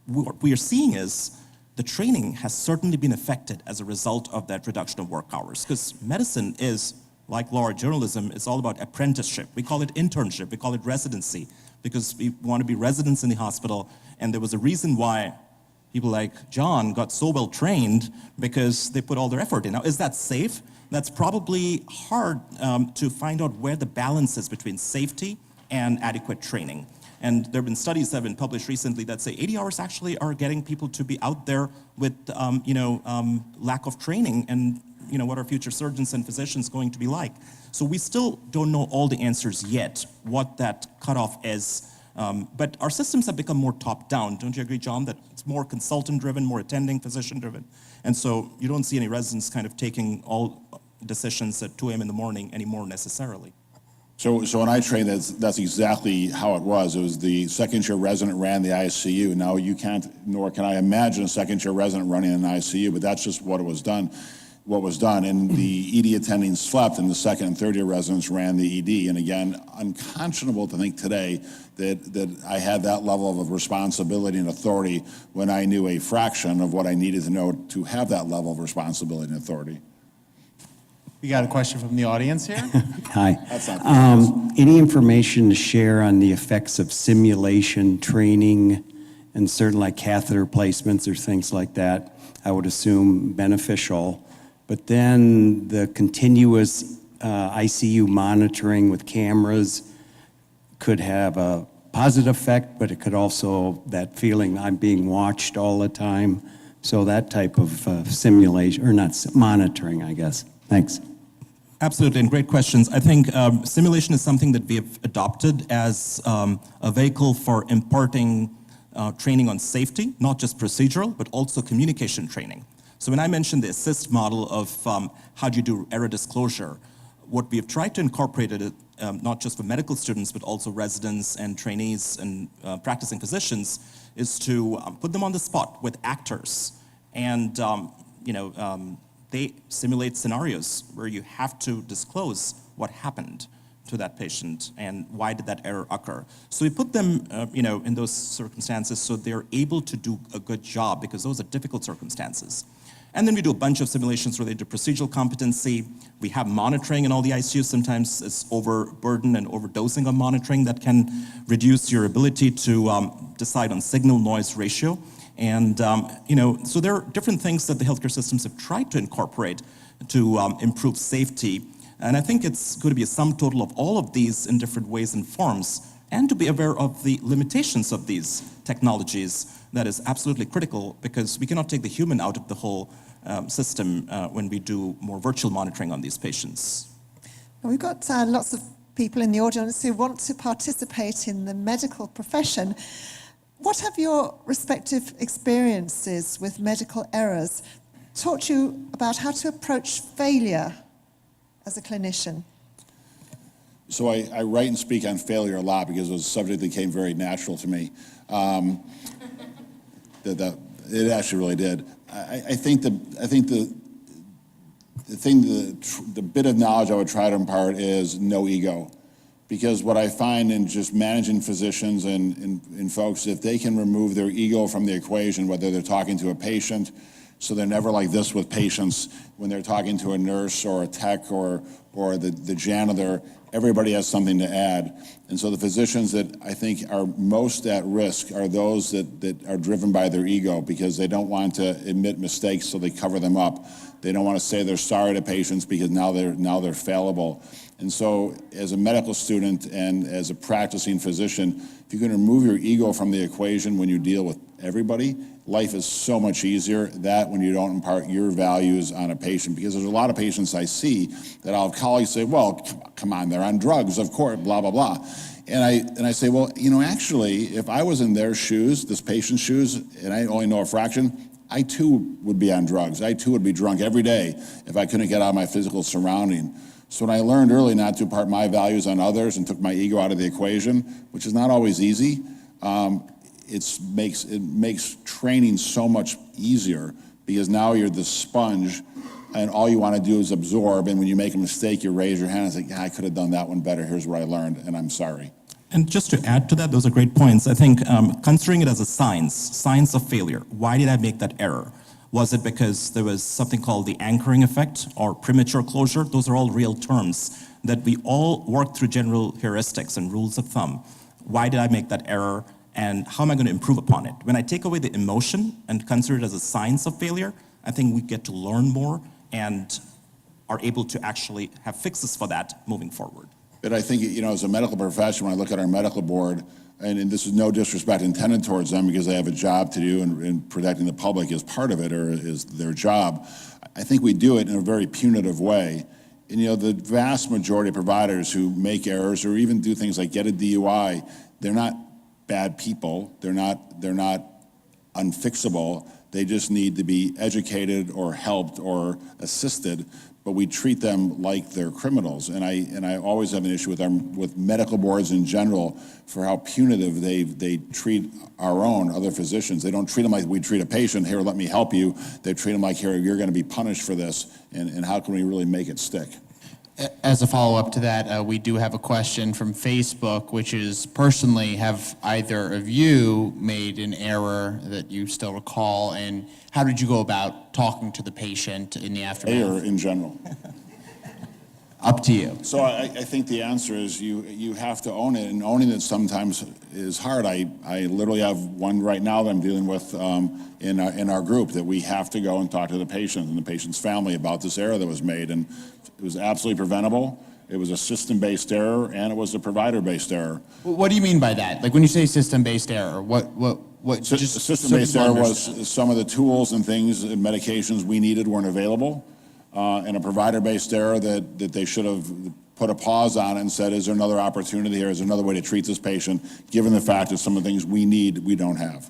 what we are seeing is the training has certainly been affected as a result of that reduction of work hours, because medicine is, like law or journalism, it's all about apprenticeship. We call it internship, we call it residency, because we want to be residents in the hospital, and there was a reason why people like John got so well trained, because they put all their effort in. Now, is that safe? That's probably hard to find out where the balance is between safety and adequate training. And there have been studies that have been published recently that say 80 hours actually are getting people to be out there with, lack of training, and, what are future surgeons and physicians going to be like? So we still don't know all the answers yet, what that cutoff is. But our systems have become more top-down. Don't you agree, John, that it's more consultant-driven, more attending, physician-driven? And so you don't see any residents kind of taking all decisions at 2 a.m. in the morning anymore necessarily. So when I trained, that's exactly how it was. It was the second-year resident ran the ICU. Now you can't, nor can I imagine a second-year resident running an ICU, but that's just what was done. And the ED attendings slept, and the second and third-year residents ran the ED. And again, unconscionable to think today that I had that level of responsibility and authority when I knew a fraction of what I needed to know to have that level of responsibility and authority. We got a question from the audience here. Hi. That's not Any information to share on the effects of simulation training and certain like catheter placements or things like that? I would assume beneficial. But then the continuous ICU monitoring with cameras could have a positive effect, but it could also, that feeling I'm being watched all the time. So that type of simulation, or not, monitoring, I guess. Thanks. Absolutely, and great questions. I think simulation is something that we have adopted as a vehicle for imparting training on safety, not just procedural, but also communication training. So when I mentioned the assist model of how do you do error disclosure, what we have tried to incorporate it, not just for medical students, but also residents and trainees and practicing physicians, is to put them on the spot with actors. And they simulate scenarios where you have to disclose what happened to that patient and why did that error occur. So we put them in those circumstances so they're able to do a good job, because those are difficult circumstances. And then we do a bunch of simulations related to procedural competency. We have monitoring in all the ICUs. Sometimes it's overburden and overdosing of monitoring that can reduce your ability to decide on signal-noise ratio. And so there are different things that the healthcare systems have tried to incorporate to improve safety. And I think it's going to be a sum total of all of these in different ways and forms, and to be aware of the limitations of these technologies. That is absolutely critical, because we cannot take the human out of the whole system when we do more virtual monitoring on these patients. We've got lots of people in the audience who want to participate in the medical profession. What have your respective experiences with medical errors taught you about how to approach failure as a clinician? So I write and speak on failure a lot because it was a subject that came very natural to me. It actually really did. I think the bit of knowledge I would try to impart is no ego. Because what I find in just managing physicians and folks, if they can remove their ego from the equation, whether they're talking to a patient, so they're never like this with patients, when they're talking to a nurse or a tech or the janitor, everybody has something to add. And so the physicians that I think are most at risk are those that are driven by their ego, because they don't want to admit mistakes, so they cover them up. They don't want to say they're sorry to patients because now they're fallible. And so as a medical student and as a practicing physician, if you can remove your ego from the equation when you deal with everybody, life is so much easier. That when you don't impart your values on a patient, because there's a lot of patients I see that I'll have colleagues say, well, come on, they're on drugs, of course, blah, blah, blah. And I say, well, actually, if I was in their shoes, this patient's shoes, and I only know a fraction, I too would be on drugs. I too would be drunk every day if I couldn't get out of my physical surrounding. So when I learned early not to impart my values on others and took my ego out of the equation, which is not always easy, it makes training so much easier, because now you're the sponge and all you want to do is absorb, and when you make a mistake, you raise your hand and say, yeah, I could have done that one better, here's what I learned, and I'm sorry. And just to add to that, those are great points. I think considering it as a science of failure. Why did I make that error? Was it because there was something called the anchoring effect or premature closure? Those are all real terms that we all work through general heuristics and rules of thumb. Why did I make that error, and how am I going to improve upon it? When I take away the emotion and consider it as a science of failure, I think we get to learn more and are able to actually have fixes for that moving forward. But I think, as a medical profession, when I look at our medical board, and this is no disrespect intended towards them, because they have a job to do, and protecting the public is part of it, or is their job. I think we do it in a very punitive way. And the vast majority of providers who make errors or even do things like get a DUI, they're not bad people. They're not unfixable. They just need to be educated or helped or assisted. But we treat them like they're criminals, and I always have an issue with medical boards in general for how punitive they treat our own other physicians. They don't treat them like we treat a patient. Here, let me help you. They treat them like, here, you're going to be punished for this, and how can we really make it stick? As a follow-up to that, we do have a question from Facebook, which is, personally, have either of you made an error that you still recall, and how did you go about talking to the patient in the aftermath? Or in general? Up to you. So I think the answer is you have to own it, and owning it sometimes is hard. I literally have one right now that I'm dealing with in our group that we have to go and talk to the patient and the patient's family about this error that was made, and it was absolutely preventable. It was a system-based error, and it was a provider-based error. What do you mean by that? Like when you say system-based error, what? Just System-based error was some of the tools and things and medications we needed weren't available. And a provider-based error that they should have put a pause on and said, is there another opportunity here? Is there another way to treat this patient, given the fact that some of the things we need, we don't have?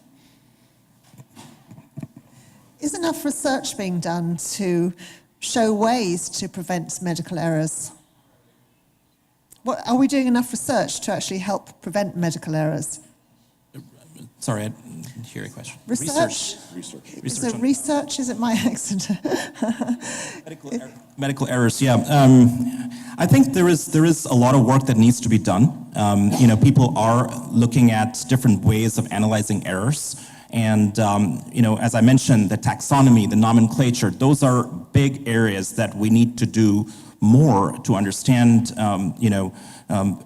Is enough research being done to show ways to prevent medical errors? Are we doing enough research to actually help prevent medical errors? Sorry, I didn't hear your question. Research. Research. So research, is it my accent? Medical errors, yeah. I think there is a lot of work that needs to be done. People are looking at different ways of analyzing errors. And, as I mentioned, the taxonomy, the nomenclature, those are big areas that we need to do more to understand,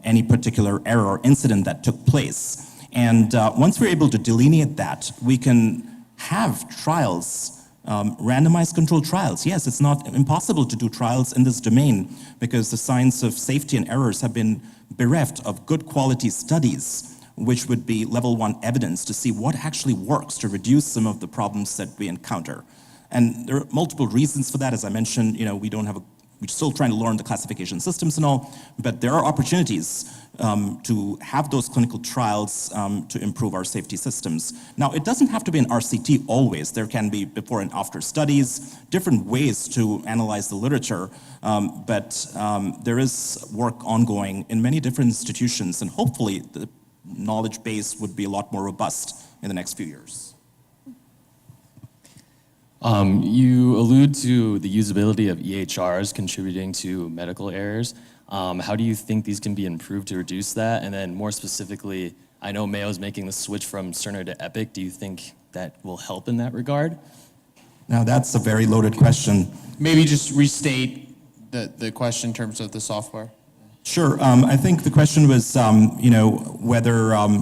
any particular error or incident that took place. And once we're able to delineate that, we can have trials, randomized controlled trials. Yes, it's not impossible to do trials in this domain because the science of safety and errors have been bereft of good quality studies, which would be level 1 evidence to see what actually works to reduce some of the problems that we encounter. And there are multiple reasons for that. As I mentioned, we're still trying to learn the classification systems and all, but there are opportunities to have those clinical trials to improve our safety systems. Now, it doesn't have to be an RCT always. There can be before and after studies, different ways to analyze the literature, but there is work ongoing in many different institutions, and hopefully the knowledge base would be a lot more robust in the next few years. You allude to the usability of EHRs contributing to medical errors. How do you think these can be improved to reduce that? And then more specifically, I know Mayo is making the switch from Cerner to Epic. Do you think that will help in that regard? Now, that's a very loaded question. Maybe just restate the question in terms of the software. Sure. I think the question was, whether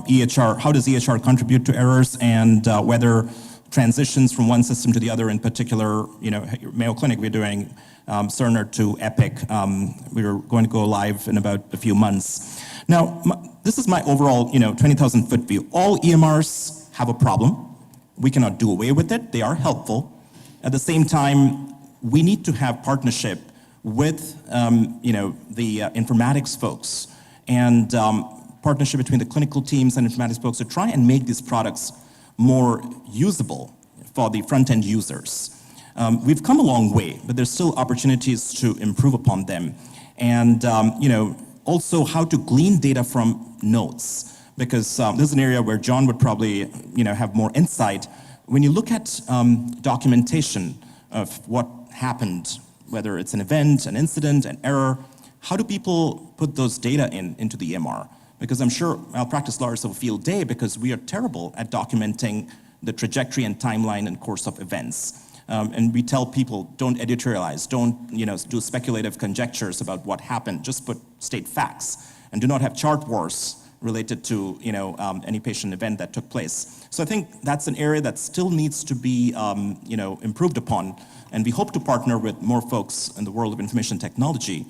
EHR, how does EHR contribute to errors, and whether transitions from one system to the other, in particular, Mayo Clinic, we're doing Cerner to Epic. We're going to go live in about a few months. Now, this is my overall, 20,000-foot view. All EMRs have a problem. We cannot do away with it. They are helpful. At the same time, we need to have partnership with, the informatics folks, and partnership between the clinical teams and informatics folks to try and make these products more usable for the front-end users. We've come a long way, but there's still opportunities to improve upon them. And, also how to glean data from notes, because this is an area where John would probably, have more insight. When you look at documentation of what happened, whether it's an event, an incident, an error, how do people put those data into the EMR? Because I'm sure malpractice lawyers have a field day because we are terrible at documenting the trajectory and timeline and course of events. And we tell people, don't editorialize, don't do speculative conjectures about what happened, just state facts, and do not have chart wars related to any patient event that took place. So I think that's an area that still needs to be improved upon, and we hope to partner with more folks in the world of information technology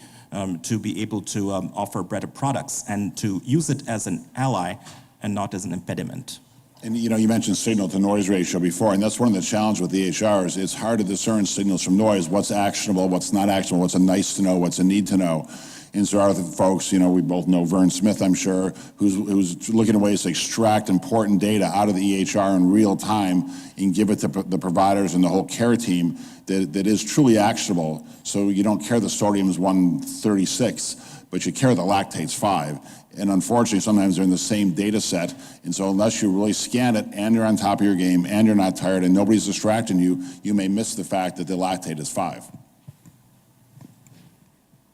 to be able to offer better products and to use it as an ally and not as an impediment. And you mentioned signal to noise ratio before, and that's one of the challenges with the EHRs. It's hard to discern signals from noise, what's actionable, what's not actionable, what's a nice to know, what's a need to know. And so our folks, we both know Vern Smith, I'm sure, who's looking at ways to extract important data out of the EHR in real time and give it to the providers and the whole care team that is truly actionable. So you don't care the sodium's 136, but you care the lactate's 5. And unfortunately, sometimes they're in the same data set. And so unless you really scan it and you're on top of your game and you're not tired and nobody's distracting you, you may miss the fact that the lactate is 5.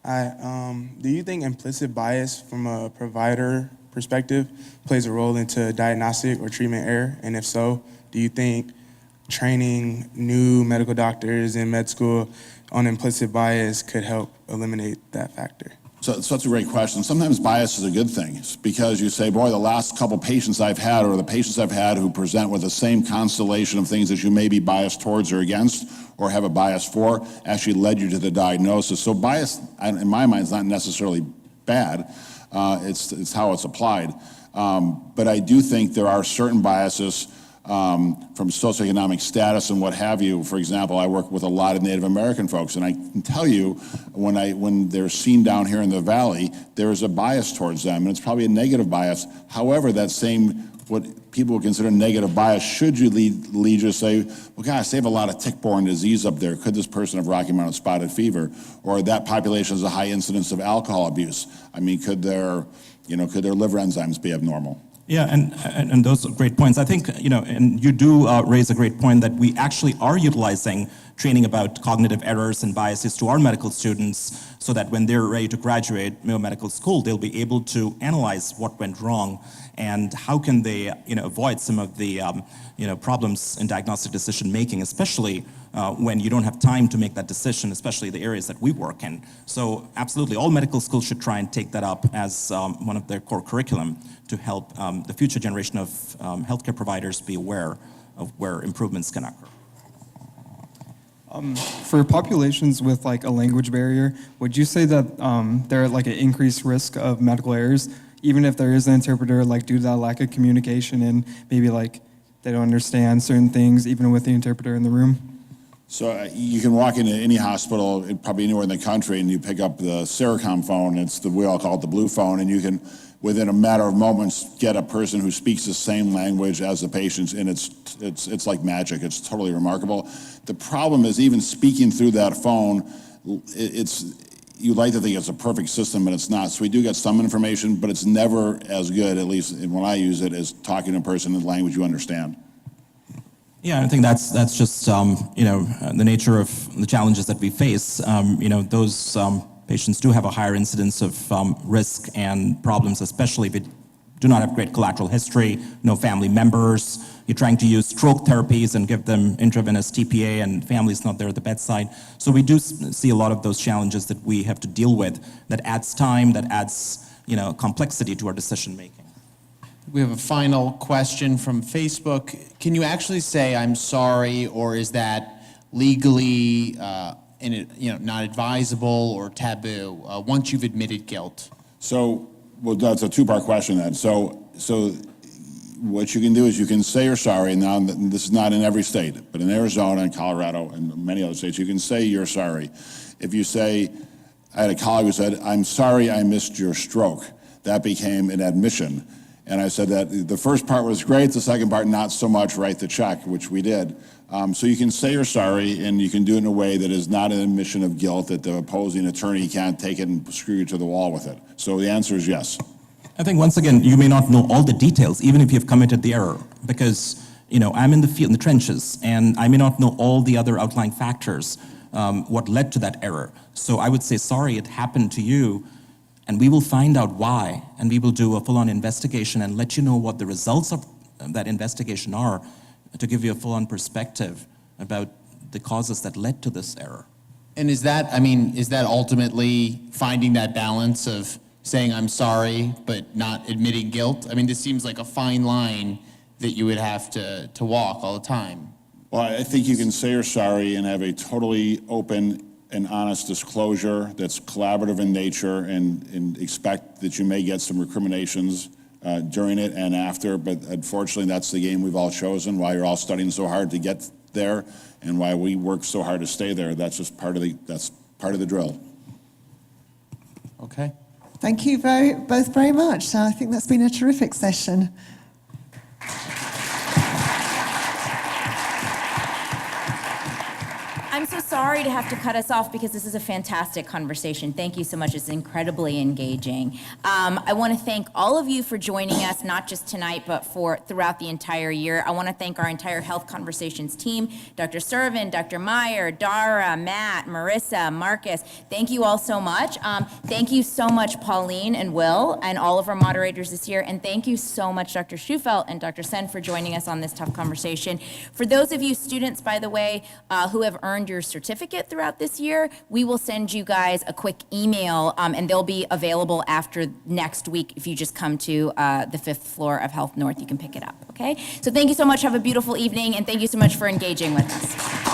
Do you think implicit bias from a provider perspective plays a role into diagnostic or treatment error? And if so, do you think training new medical doctors in med school on implicit bias could help eliminate that factor? So that's a great question. Sometimes bias is a good thing. It's because you say, boy, the last couple patients I've had, or the patients I've had who present with the same constellation of things that you may be biased towards or against or have a bias for, actually led you to the diagnosis. So bias, in my mind, is not necessarily bad. It's how it's applied. But I do think there are certain biases from socioeconomic status and what have you. For example, I work with a lot of Native American folks, and I can tell you when they're seen down here in the valley, there is a bias towards them, and it's probably a negative bias. However, that same, what people would consider negative bias, should you lead you to say, well, gosh, they have a lot of tick-borne disease up there. Could this person have Rocky Mountain spotted fever? Or that population has a high incidence of alcohol abuse. I mean, could their liver enzymes be abnormal? Yeah, and those are great points. I think, and you do raise a great point that we actually are utilizing training about cognitive errors and biases to our medical students so that when they're ready to graduate Mayo Medical School, they'll be able to analyze what went wrong and how can they, avoid some of the, problems in diagnostic decision making, especially when you don't have time to make that decision, especially the areas that we work in. So absolutely, all medical schools should try and take that up as one of their core curriculum to help the future generation of healthcare providers be aware of where improvements can occur. For populations with like a language barrier, would you say that they're at like an increased risk of medical errors, even if there is an interpreter, like due to that lack of communication and maybe like they don't understand certain things, even with the interpreter in the room? So you can walk into any hospital, probably anywhere in the country, and you pick up the Sericom phone. We all call it the blue phone, and you can, within a matter of moments, get a person who speaks the same language as the patients, and it's like magic. It's totally remarkable. The problem is even speaking through that phone, you like to think it's a perfect system, but it's not. So we do get some information, but it's never as good, at least when I use it, as talking to a person in the language you understand. Yeah, I think that's just the nature of the challenges that we face. Those patients do have a higher incidence of risk and problems, especially if they do not have great collateral history, no family members. You're trying to use stroke therapies and give them intravenous TPA, and family's not there at the bedside. So we do see a lot of those challenges that we have to deal with. That adds time, that adds complexity to our decision making. We have a final question from Facebook. Can you actually say I'm sorry, or is that legally not advisable or taboo once you've admitted guilt? So, well, that's a two-part question then. So what you can do is you can say you're sorry. Now, this is not in every state, but in Arizona and Colorado and many other states, you can say you're sorry. If you say, I had a colleague who said, I'm sorry I missed your stroke. That became an admission. And I said that the first part was great, the second part not so much, write the check, which we did. So you can say you're sorry, and you can do it in a way that is not an admission of guilt, that the opposing attorney can't take it and screw you to the wall with it. So the answer is yes. I think once again, you may not know all the details, even if you've committed the error, because I'm in the field, in the trenches, and I may not know all the other outlying factors, what led to that error. So I would say, sorry, it happened to you, and we will find out why, and we will do a full-on investigation and let you know what the results of that investigation are, to give you a full-on perspective about the causes that led to this error. And is that ultimately finding that balance of saying I'm sorry but not admitting guilt? I mean, this seems like a fine line that you would have to walk all the time. Well, I think you can say you're sorry and have a totally open and honest disclosure that's collaborative in nature, and expect that you may get some recriminations during it and after, but unfortunately that's the game we've all chosen, why you're all studying so hard to get there and why we work so hard to stay there. That's just part of the drill. Okay. Thank you both very much. I think that's been a terrific session. I'm so sorry to have to cut us off because this is a fantastic conversation. Thank you so much. It's incredibly engaging. I want to thank all of you for joining us, not just tonight, but throughout the entire year. I want to thank our entire Health Conversations team, Dr. Servin, Dr. Meyer, Dara, Matt, Marissa, Marcus. Thank you all so much. Thank you so much, Pauline and Will, and all of our moderators this year. And thank you so much, Dr. Shufeldt and Dr. Sen, for joining us on this tough conversation. For those of you students, by the way, who have earned your certificate throughout this year, we will send you guys a quick email, and they'll be available after next week. If you just come to the 5th floor of Health North, you can pick it up, okay? So thank you so much. Have a beautiful evening, and thank you so much for engaging with us.